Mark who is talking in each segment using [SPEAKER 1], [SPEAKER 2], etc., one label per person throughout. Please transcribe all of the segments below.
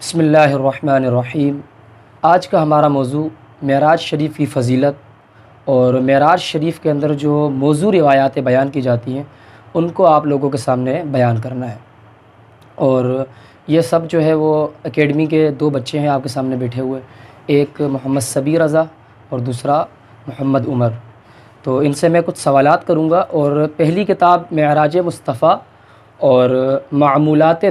[SPEAKER 1] بسم اللہ الرحمن الرحیم۔ آج کا ہمارا موضوع معراج شریف کی فضیلت اور معراج شریف کے اندر جو موضوع روایات بیان کی جاتی ہیں ان کو آپ لوگوں کے سامنے بیان کرنا ہے۔ اور یہ سب جو ہے وہ اکیڈمی کے دو بچے ہیں آپ کے سامنے بیٹھے ہوئے، ایک محمد صبی رضا اور دوسرا محمد عمر۔ تو ان سے میں کچھ سوالات کروں گا، اور پہلی کتاب معراج مصطفیٰ اور معمولات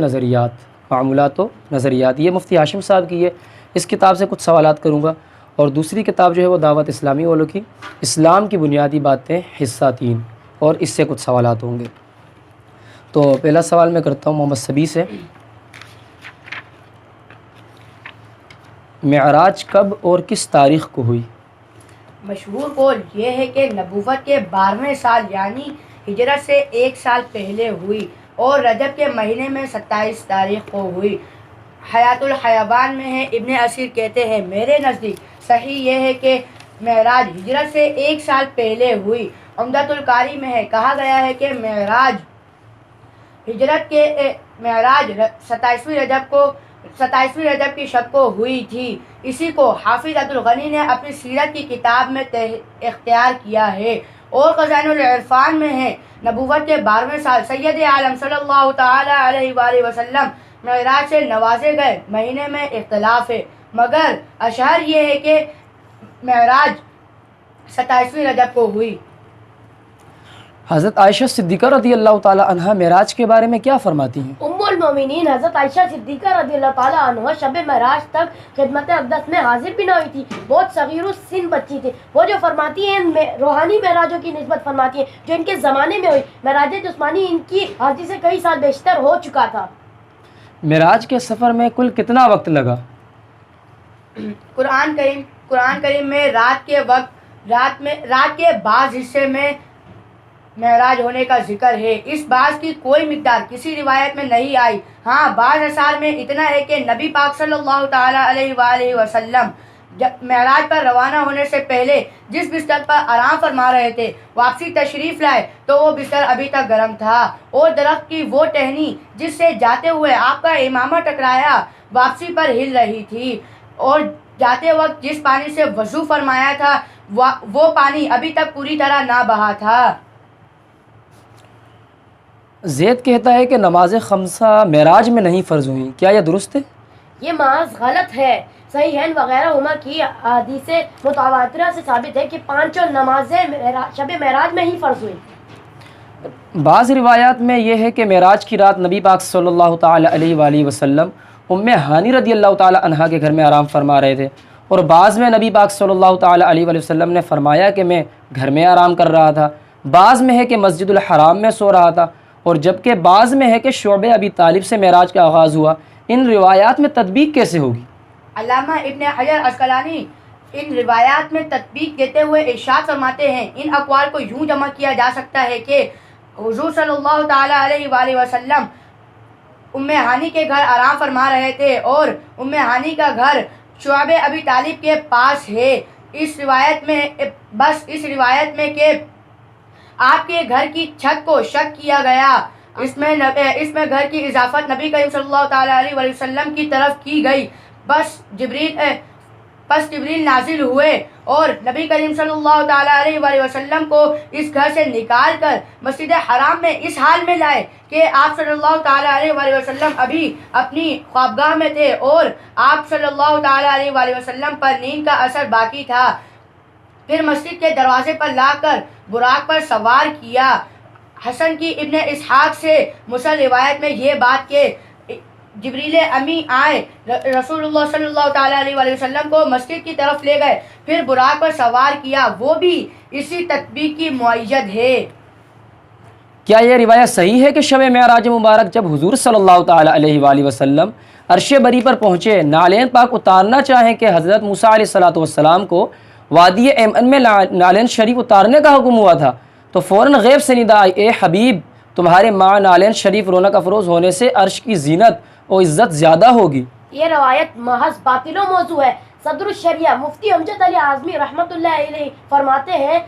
[SPEAKER 1] و نظریات یہ مفتی ہاشم صاحب کی ہے، اس کتاب سے کچھ سوالات کروں گا۔ اور دوسری کتاب جو ہے وہ دعوت اسلامی والوں کی اسلام کی بنیادی باتیں حصہ 3، اور اس سے کچھ سوالات ہوں گے۔ تو پہلا سوال میں کرتا ہوں محمد صبی سے، معراج کب اور کس تاریخ کو ہوئی؟
[SPEAKER 2] مشہور قول یہ ہے کہ نبوت کے 12ویں سال یعنی ہجرت سے 1 سال پہلے ہوئی، اور رجب کے مہینے میں 27 تاریخ کو ہوئی۔ حیات الحیوان میں ہے، ابن اسیر کہتے ہیں میرے نزدیک صحیح یہ ہے کہ معراج ہجرت سے 1 سال پہلے ہوئی۔ عمدۃ القاری میں ہے، کہا گیا ہے کہ معراج 27ویں رجب کی شب کو ہوئی تھی۔ اسی کو حافظ عبد الغنی نے اپنی سیرت کی کتاب میں اختیار کیا ہے۔ اور خزائن العرفان میں ہے، نبوت کے 12ویں سال سید عالم صلی اللہ تعالی علیہ وآلہ وسلم معراج سے نوازے گئے، مہینے میں اختلاف ہے، مگر اشہر یہ ہے کہ معراج 27ویں رجب کو ہوئی۔
[SPEAKER 1] حضرت عائشہ صدیقہ رضی اللہ تعالی عنہ معراج کے بارے میں کیا فرماتی ہیں؟
[SPEAKER 3] ام المومنین حضرت عائشہ صدیقہ رضی اللہ تعالیٰ عنہ شب معراج تک خدمت اقدس میں حاضر بھی نہ ہوئی تھی، بہت صغیر السن بچی تھی۔ وہ جو فرماتی ہیں روحانی معراجوں کی نسبت فرماتی ہیں جو ان کے زمانے میں ہوئی، معراج جسمانی ان کی حاضری سے کئی سال بیشتر ہو چکا تھا۔
[SPEAKER 1] معراج کے سفر میں کل کتنا وقت لگا؟
[SPEAKER 2] قرآن کریم میں رات کے بعض حصے میں معراج ہونے کا ذکر ہے۔ اس بعض کی کوئی مقدار کسی روایت میں نہیں آئی۔ ہاں، بعض اثار میں اتنا ہے کہ نبی پاک صلی اللہ تعالی علیہ وآلہ وسلم معراج پر روانہ ہونے سے پہلے جس بستر پر آرام فرما رہے تھے، واپسی تشریف لائے تو وہ بستر ابھی تک گرم تھا، اور درخت کی وہ ٹہنی جس سے جاتے ہوئے آپ کا امامہ ٹکرایا واپسی پر ہل رہی تھی، اور جاتے وقت جس پانی سے وضو فرمایا تھا وہ پانی ابھی تک پوری طرح نہ بہا تھا۔
[SPEAKER 1] زید کہتا ہے کہ نماز خمسہ معراج میں نہیں فرض ہوئیں، کیا یہ درست ہے؟
[SPEAKER 3] یہ محض غلط ہے۔ صحیحین وغیرہ ہما کی احادیث متواترہ سے ثابت ہے کہ 5 نمازیں شب معراج میں ہی فرض ہوئی۔
[SPEAKER 1] بعض روایات میں یہ ہے کہ معراج کی رات نبی پاک صلی اللہ تعالی علیہ وآلہ وسلم ام ہانی رضی اللہ تعالی عنہا کے گھر میں آرام فرما رہے تھے، اور بعض میں نبی پاک صلی اللہ تعالی علیہ وآلہ وسلم نے فرمایا کہ میں گھر میں آرام کر رہا تھا۔ بعض میں ہے کہ مسجد الحرام میں سو رہا تھا، اور جبکہ بعض میں ہے کہ شعبہ ابی طالب سے معراج کا آغاز ہوا۔ ان روایات میں تطبیق کیسے ہوگی؟
[SPEAKER 2] علامہ ابن حجر عسقلانی ان روایات میں تطبیق دیتے ہوئے ارشاد فرماتے ہیں، ان اقوال کو یوں جمع کیا جا سکتا ہے کہ حضور صلی اللہ تعالی علیہ وآلہ وسلم ام ہانی کے گھر آرام فرما رہے تھے، اور ام ہانی کا گھر شعبہ ابی طالب کے پاس ہے۔ اس روایت میں کہ آپ کے گھر کی چھت کو شک کیا گیا، اس میں گھر کی اضافت نبی کریم صلی اللہ تعالی علیہ وآلہ وسلم کی طرف کی گئی۔ بس جبریل نازل ہوئے اور نبی کریم صلی اللہ تعالی علیہ وآلہ وسلم کو اس گھر سے نکال کر مسجد حرام میں اس حال میں لائے کہ آپ صلی اللہ تعالی علیہ وآلہ وسلم ابھی اپنی خوابگاہ میں تھے، اور آپ صلی اللہ تعالی علیہ وآلہ وسلم پر نیند کا اثر باقی تھا۔ پھر مسجد کے دروازے پر لا کر براق پر سوار کیا۔ حسن کی ابن اسحاق سے مرسل روایت میں یہ بات کہ جبریل امی آئے، رسول اللہ صلی اللہ تعالی علیہ وآلہ وسلم کو مسجد کی طرف لے گئے، پھر براق پر سوار کیا، وہ بھی اسی تطبیق کی معید ہے۔
[SPEAKER 1] کیا یہ روایت صحیح ہے کہ شب معراج مبارک جب حضور صلی اللہ تعالی علیہ وآلہ وسلم عرش بری پر پہنچے، نالین پاک اتارنا چاہیں کہ حضرت موسیٰ علیہ السلام کو وادی ایمن میں نالین شریف اتارنے کا حکم ہوا تھا، تو فوراً غیب سے ندا آئی، اے حبیب تمہارے ماں نالین شریف رونق افروز ہونے سے عرش کی زینت اور عزت زیادہ ہوگی؟
[SPEAKER 3] یہ روایت محض باطل و موضوع ہے۔ صدر الشریعہ مفتی امجد علی اعظمی رحمۃ اللہ علیہ فرماتے ہیں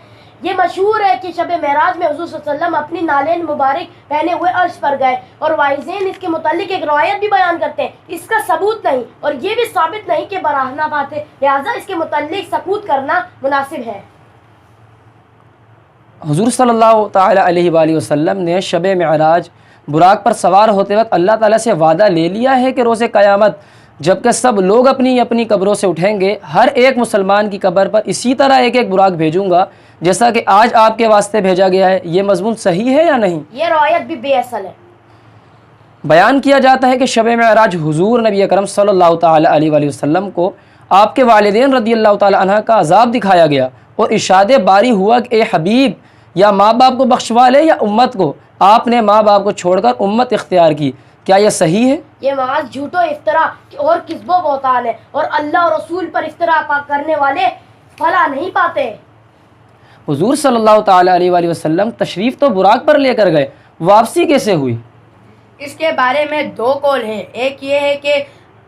[SPEAKER 3] یہ مشہور ہے کہ شب معراج میں حضور صلی اللہ علیہ وسلم اپنی نالین مبارک پہنے ہوئے عرش پر گئے، اور واعظین اس کے متعلق ایک روایت بھی بیان کرتے ہیں، اس کا ثبوت نہیں اور یہ بھی ثابت نہیں کہ براہنہ بات ہے، لہٰذا اس کے متعلق سکوت کرنا مناسب ہے۔
[SPEAKER 1] حضور صلی اللہ تعالیٰ علیہ وآلہ وسلم نے شب معراج براق پر سوار ہوتے وقت اللہ تعالیٰ سے وعدہ لے لیا ہے کہ روز قیامت جب کہ سب لوگ اپنی اپنی قبروں سے اٹھیں گے، ہر ایک مسلمان کی قبر پر اسی طرح ایک ایک براق بھیجوں گا جیسا کہ آج آپ کے واسطے بھیجا گیا ہے۔ یہ مضمون صحیح ہے یا نہیں؟
[SPEAKER 3] یہ روایت بھی بے اصل ہے۔
[SPEAKER 1] بیان کیا جاتا ہے کہ شب معراج حضور نبی اکرم صلی اللہ تعالیٰ علیہ وآلہ وسلم کو آپ کے والدین رضی اللہ تعالیٰ عنہ کا عذاب دکھایا گیا اور ارشاد باری ہوا کہ اے حبیب، یا ماں باپ کو بخشوا لے یا امت کو۔ آپ نے ماں باپ کو چھوڑ کر امت اختیار کی، کیا یہ صحیح ہے؟
[SPEAKER 3] یہ محض جھوٹ و افطرا اور کذب و بہتان ہے، اور اللہ اور رسول پر افطرا کرنے والے فلاح نہیں پاتے۔
[SPEAKER 1] حضور صلی اللہ تعالیٰ علیہ وآلہ وسلم تشریف تو براق پر لے کر گئے، واپسی کیسے ہوئی؟
[SPEAKER 2] اس کے بارے میں دو قول ہیں، ایک یہ ہے کہ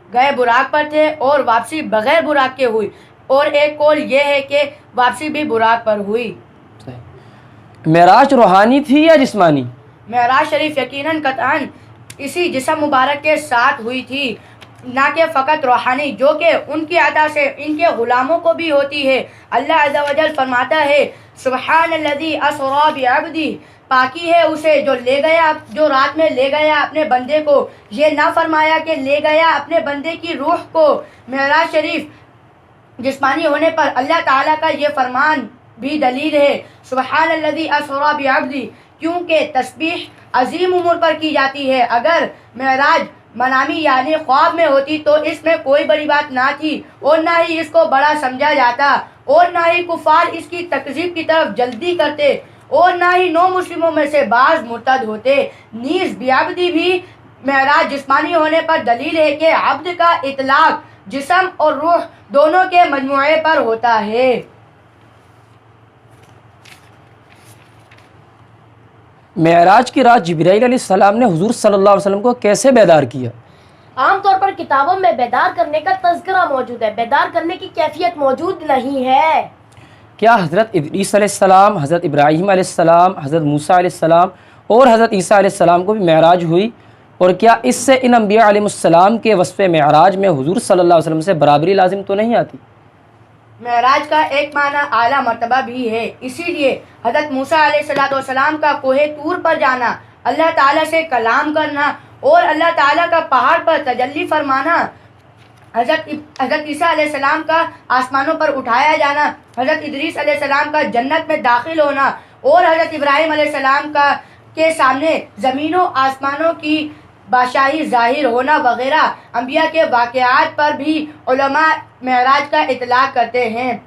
[SPEAKER 2] گئے براق پر تھے اور واپسی بغیر براق کے ہوئی، اور ایک قول یہ ہے کہ واپسی بھی براق پر ہوئی۔
[SPEAKER 1] معراج روحانی تھی یا جسمانی؟
[SPEAKER 2] معراج شریف یقیناً قطعاً اسی جسم مبارک کے ساتھ ہوئی تھی، نہ کہ فقط روحانی، جو کہ ان کی عطا سے ان کے غلاموں کو بھی ہوتی ہے۔ اللہ عز و جل فرماتا ہے سبحان الذی اسری بعبدہ، پاکی ہے اسے جو لے گیا، جو رات میں لے گیا اپنے بندے کو، یہ نہ فرمایا کہ لے گیا اپنے بندے کی روح کو۔ معراج شریف جسمانی ہونے پر اللہ تعالیٰ کا یہ فرمان بھی دلیل ہے سبحان الذی اسری بعبدہ، کیونکہ تسبیح عظیم امور پر کی جاتی ہے۔ اگر معراج منامی یعنی خواب میں ہوتی تو اس میں کوئی بڑی بات نہ تھی، اور نہ ہی اس کو بڑا سمجھا جاتا، اور نہ ہی کفار اس کی تکذیب کی طرف جلدی کرتے، اور نہ ہی نو مسلموں میں سے بعض مرتد ہوتے۔ نیز بعبدی بھی معراج جسمانی ہونے پر دلیل ہے کہ عبد کا اطلاق جسم اور روح دونوں کے مجموعے پر ہوتا ہے۔
[SPEAKER 1] معراج کی رات جبرائیل علیہ السلام نے حضور صلی اللہ علیہ وسلم کو کیسے بیدار کیا؟
[SPEAKER 3] عام طور پر کتابوں میں بیدار کرنے کا تذکرہ موجود ہے، بیدار کرنے کی کیفیت موجود نہیں ہے۔
[SPEAKER 1] کیا حضرت ادریس علیہ السلام، حضرت ابراہیم علیہ السلام، حضرت موسیٰ علیہ السلام اور حضرت عیسیٰ علیہ السلام کو بھی معراج ہوئی؟ اور کیا اس سے ان انبیاء علیہ السلام کے وصف معراج میں حضور صلی اللہ علیہ وسلم سے برابری لازم تو نہیں آتی؟
[SPEAKER 2] معراج کا ایک معنی اعلیٰ مرتبہ بھی ہے، اسی لیے حضرت موسیٰ علیہ السلام کا کوہ طور پر جانا، اللہ تعالیٰ سے کلام کرنا اور اللہ تعالیٰ کا پہاڑ پر تجلی فرمانا، حضرت عیسیٰ علیہ السلام کا آسمانوں پر اٹھایا جانا، حضرت ادریس علیہ السلام کا جنت میں داخل ہونا، اور حضرت ابراہیم علیہ السلام کے سامنے زمینوں آسمانوں کی بادشاہی ظاہر ہونا وغیرہ انبیاء کے واقعات پر بھی علماء معراج کا اطلاق کرتے ہیں،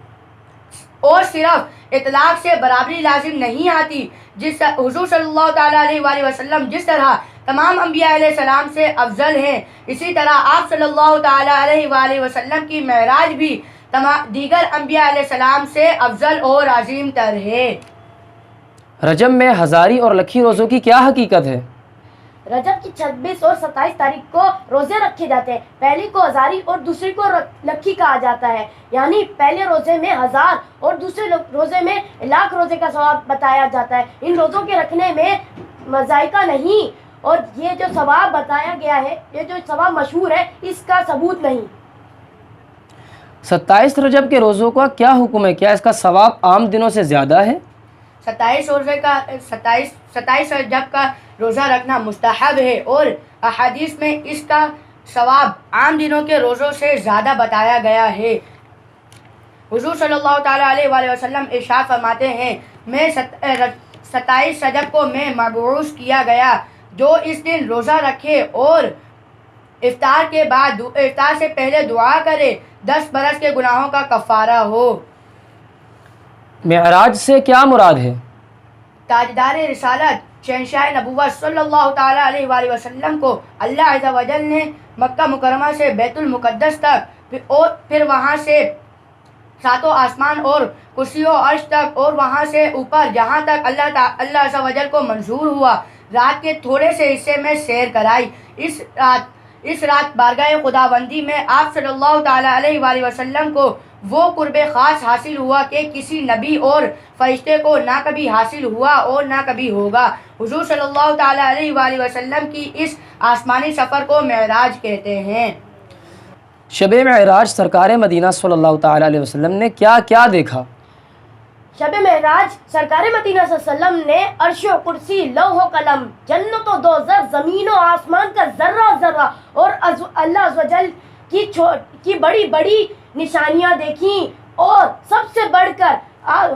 [SPEAKER 2] اور صرف اطلاق سے برابری لازم نہیں آتی۔ جس حضور صلی اللہ تعالیٰ علیہ وآلہ وسلم جس طرح تمام انبیاء علیہ السلام سے افضل ہیں، اسی طرح آپ صلی اللہ تعالیٰ علیہ وآلہ وسلم کی معراج بھی دیگر انبیاء علیہ السلام سے افضل اور عظیم تر ہے۔
[SPEAKER 1] رجب میں ہزاری اور لکھی روزوں کی کیا حقیقت ہے؟
[SPEAKER 3] رجب کی 26 اور 27 تاریخ کو روزے رکھے جاتے ہیں، پہلی کو ہزاری اور دوسری کو لکھی کہا جاتا ہے، یعنی پہلے روزے میں 1000 اور دوسرے روزے میں 1,00,000 روزے کا ثواب بتایا جاتا ہے۔ ان روزوں کے رکھنے میں مذائقہ نہیں، اور یہ جو ثواب بتایا گیا ہے، یہ جو ثواب مشہور ہے، اس کا ثبوت نہیں۔
[SPEAKER 1] 27 رجب کے روزوں کا کیا حکم ہے؟ کیا اس کا ثواب عام دنوں سے زیادہ ہے؟
[SPEAKER 2] 27 رجب کا روزہ رکھنا مستحب ہے، اور احادیث میں اس کا ثواب عام دنوں کے روزوں سے زیادہ بتایا گیا ہے۔ حضور صلی اللہ تعالیٰ علیہ وآلہ وسلم ارشاد فرماتے ہیں 27 رجب کو میں مبعوث کیا گیا، جو اس دن روزہ رکھے اور افطار سے پہلے دعا کرے 10 برس کے گناہوں کا کفارہ ہو۔
[SPEAKER 1] معراج سے کیا مراد ہے؟
[SPEAKER 2] تاجدار رسالت شہنشاہ نبوت صلی اللہ تعالیٰ علیہ وآلہ وسلم کو اللہ عز و جل نے مکہ مکرمہ سے بیت المقدس تک، اور پھر وہاں سے 7 آسمان اور کرسی و عرش تک، اور وہاں سے اوپر جہاں تک اللہ عز و جل کو منظور ہوا، رات کے تھوڑے سے حصے میں سیر کرائی۔ اس رات بارگاہ خداوندی میں آپ صلی اللہ تعالیٰ علیہ وآلہ وسلم کو وہ قرب خاص حاصل ہوا کہ کسی نبی اور فرشتے کو نہ کبھی حاصل ہوا اور نہ کبھی ہوگا۔ حضور صلی اللہ تعالیٰ علیہ وآلہ وسلم کی اس آسمانی سفر کو معراج کہتے ہیں۔
[SPEAKER 1] شب معراج سرکار مدینہ صلی اللہ تعالیٰ علیہ وسلم نے کیا کیا دیکھا؟
[SPEAKER 3] شب معراج سرکار مدینہ صلی اللہ علیہ وسلم نے عرش و کرسی، لوح و قلم، جنت و دوزخ، زمین و آسمان کا ذرہ ذرہ اور اللہ عز و جل کی بڑی بڑی نشانیاں دیکھیں، اور سب سے بڑھ کر آپ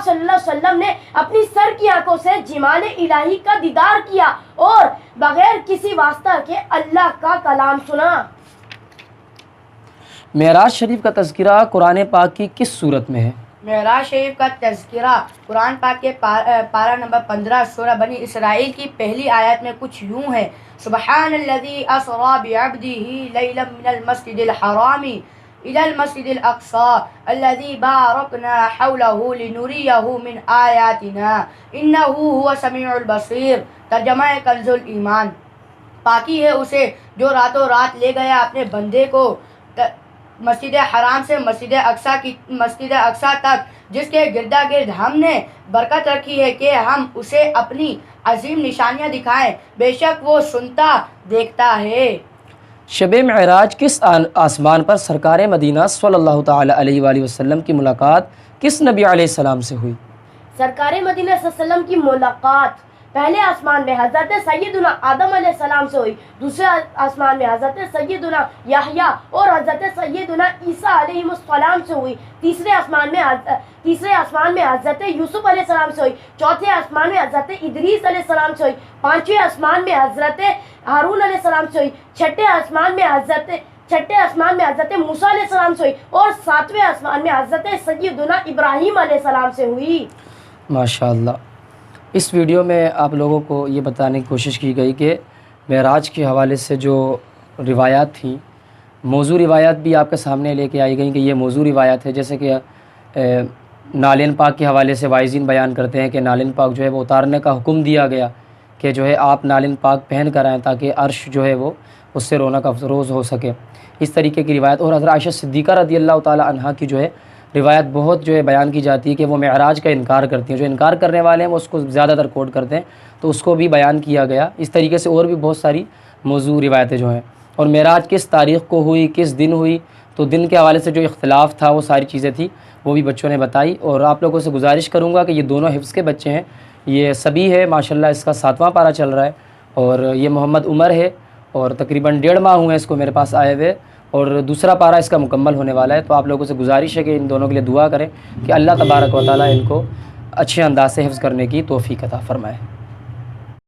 [SPEAKER 3] صلی اللہ علیہ وسلم نے اپنی سر کی آنکھوں سے جمال الہی کا دیدار کیا اور بغیر کسی واسطہ کے اللہ کا کلام سنا۔
[SPEAKER 1] معراج شریف کا تذکرہ قرآن پاک کی کس صورت میں ہے؟
[SPEAKER 2] معراج شریف کا تذکرہ قرآن پاک کے پارہ نمبر 15 سورہ بنی اسرائیل کی پہلی آیت میں کچھ یوں ہے: سبحان الذی اسری بعبدہ لیلا من المسجد الحرام الی المسجد الاقصی الذی بارکنا حولہ لنریہ من آیاتنا انہ هو السمیع البصیر۔ ترجمہ کنز الایمان: پاکی ہے اسے جو راتوں رات لے گیا اپنے بندے کو مسجد حرام سے مسجد اقصیٰ تک، جس کے گردا گرد ہم نے برکت رکھی ہے کہ ہم اسے اپنی عظیم نشانیاں دکھائیں، بے شک وہ سنتا دیکھتا ہے۔
[SPEAKER 1] شب معراج کس آسمان پر سرکار مدینہ صلی اللہ تعالیٰ علیہ وآلہ وسلم کی ملاقات کس نبی علیہ السلام سے ہوئی؟
[SPEAKER 3] سرکار مدینہ صلی اللہ علیہ وسلم کی ملاقات پہلے آسمان میں حضرت سیدنا آدم علیہ السلام سے ہوئی، دوسرے آسمان میں حضرت سیدنا یحییٰ اور حضرت سیدنا عیسیٰ علیہ السلام سے ہوئی، تیسرے آسمان میں حضرت یوسف علیہ السلام سے ہوئی، چوتھے آسمان میں حضرت ادریس علیہ السلام سے ہوئی، پانچویں آسمان میں حضرت ہارون علیہ السلام سے ہوئی، چھٹے آسمان میں حضرت موسیٰ علیہ السلام سے ہوئی، اور ساتویں آسمان میں حضرت سیدنا ابراہیم علیہ السلام سے ہوئی۔
[SPEAKER 1] ماشاءاللہ۔ اس ویڈیو میں آپ لوگوں کو یہ بتانے کی کوشش کی گئی کہ معراج کے حوالے سے جو روایات تھیں، موضوع روایات بھی آپ کے سامنے لے کے آئی گئیں کہ یہ موضوع روایات ہے، جیسے کہ نالین پاک کے حوالے سے وائزین بیان کرتے ہیں کہ نالین پاک جو ہے وہ اتارنے کا حکم دیا گیا کہ جو ہے آپ نالین پاک پہن کر آئیں تاکہ عرش جو ہے وہ اس سے رونق افروز ہو سکے۔ اس طریقے کی روایت، اور حضرت عائشہ صدیقہ رضی اللہ تعالیٰ عنہا کی جو ہے روایت بہت جو ہے بیان کی جاتی ہے کہ وہ معراج کا انکار کرتی ہیں، جو انکار کرنے والے ہیں وہ اس کو زیادہ تر کوٹ کرتے ہیں، تو اس کو بھی بیان کیا گیا۔ اس طریقے سے اور بھی بہت ساری موضوع روایتیں جو ہیں، اور معراج کس تاریخ کو ہوئی، کس دن ہوئی، تو دن کے حوالے سے جو اختلاف تھا وہ ساری چیزیں تھیں، وہ بھی بچوں نے بتائی۔ اور آپ لوگوں سے گزارش کروں گا کہ یہ دونوں حفظ کے بچے ہیں، یہ سبھی ہے ماشاءاللہ، اس کا 7واں پارہ چل رہا ہے، اور یہ محمد عمر ہے، اور تقریباً 1.5 ماہ ہوئے ہیں اس کو میرے پاس آئے ہوئے، اور دوسرا پارہ اس کا مکمل ہونے والا ہے۔ تو آپ لوگوں سے گزارش ہے کہ ان دونوں کے لیے دعا کریں کہ اللہ تبارک و تعالیٰ ان کو اچھے انداز سے حفظ کرنے کی توفیق عطا فرمائے۔